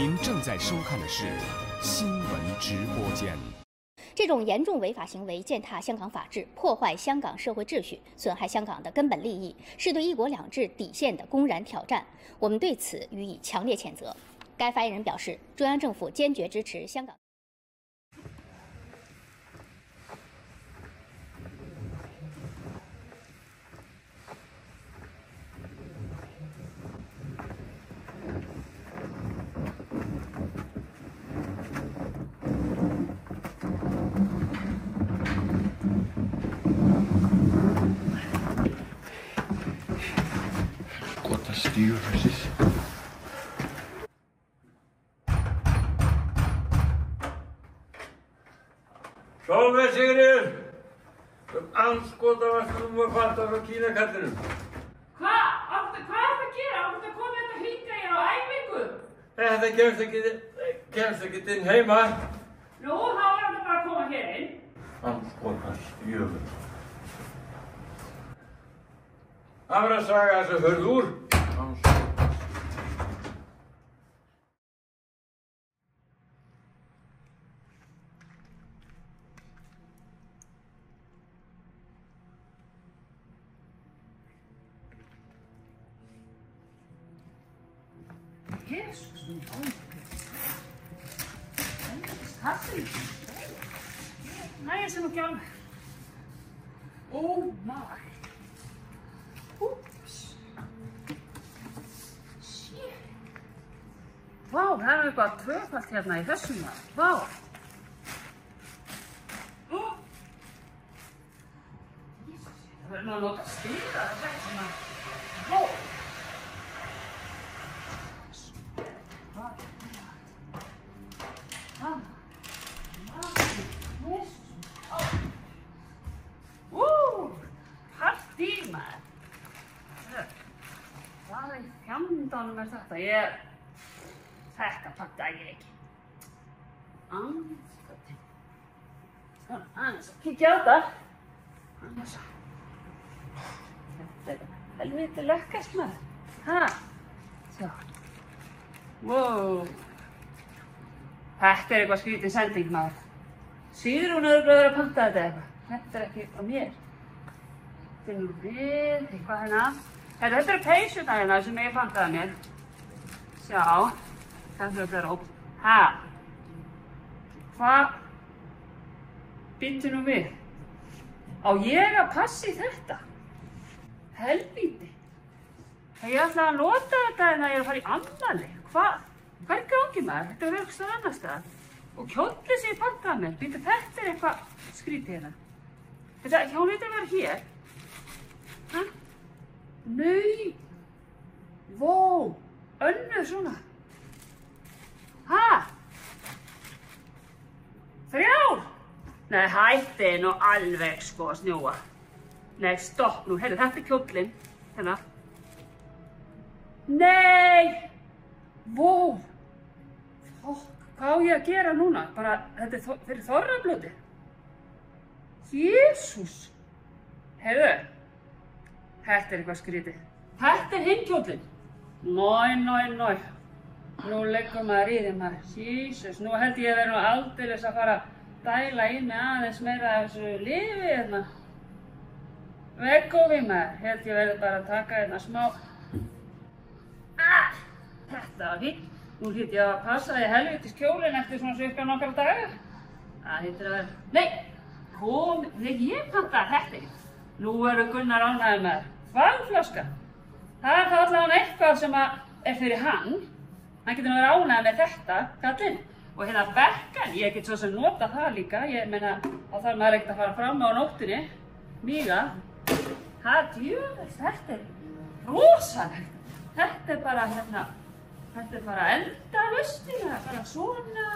您正在收看的是新闻直播间。这种严重违法行为践踏香港法治、破坏香港社会秩序、损害香港的根本利益，是对“一国两制”底线的公然挑战。我们对此予以强烈谴责。该发言人表示，中央政府坚决支持香港。 Stewardesses. Sólveig Sigríður, andskota varstu nú að fatta frá Kínakallinum. Hvað ertu að gera? Áttu að koma þetta hingað hér á æfingu? Þetta kemst ekki inn heima. Nú, þá er þetta bara að koma hér inn. Andskota stjöfur. Það verður að saga þessu hurð úr. Jesus, minn Kassi. Nei, þessi nú ekki alveg. Oh my. Oops. Shit. Vá, það er eitthvað tvöfalt hérna í þessum maður. Vá. Jesus, það verður nú að nota stýra þetta svona. Vá. Partí maður. Hvað í fjandanum er þetta? Þetta fatta ég ekki. Andskoti. Svona, aðeins að kíkja á þetta. Aðeins að. Þetta er helviti lökkast maður. Ha? Sjá. Wow. Þetta er eitthvað skrítið sending maður. Sigrún örugglega að panta þetta eitthvað. Þetta er ekki á mér. Þetta er nú við, eitthvað hérna. Þetta eru peysuna hérna sem ég pantaði mér. Sjá. Það þurfa að vera óp. Ha? Hvað? Býttu nú við. Á ég að passa í þetta? Helvíti. Ég ætla að nota þetta en það er að fara í afmæli. Hvað? Hvað er gangi maður? Þetta er eitthvað annars staðar. Og kjóllið sem ég pantaði mér. Býttu, þetta er eitthvað skrítið hérna. Þetta, hún veit að vera hér. Hæ? Nei. Vó. Önnur svona. Hæ? 3? Nei, hætti nú alveg sko að snjóa. Nei, stopp nú. Heyrðu, þetta er kjóllinn. Hérna. Nei. Vó. Fokk, hvað á ég að gera núna? Bara, þetta er fyrir þorrablóti. Jesús. Heyrðu. Þetta er eitthvað skrítið. Þetta er hinn kjóllinn. Nói. Nú leggur maður í þeim maður. Jesús, nú held ég að vera nú aldeilis að fara að dæla í mig aðeins meira af þessu lifi hérna. Veggófi maður. Held ég verði bara að taka hérna smá. Þetta var fínt. Nú hlýt ég að passa í helvítis kjólinn eftir svona cirka nokkra daga. Það hlýtur að vera. Nei, nei, ég pantaði þetta. Nú eru Gunnar ánægður með hvalflaska. Það er þá allavega eitthvað sem er fyrir hann. Hann getur nú verið ánægður með þetta, kallinn. Og hérna bekkan, ég get svo sem nota það líka. Ég meina, þá þarf maður ekkert að fara fram á nóttunni. Míga. Það djöfis, þetta er rosalegt. Þetta er bara hérna. Þetta er bara endalaust í það, bara svona.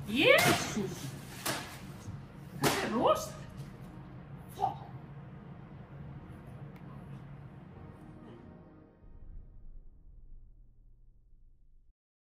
Jésús! Þetta er rosalegt.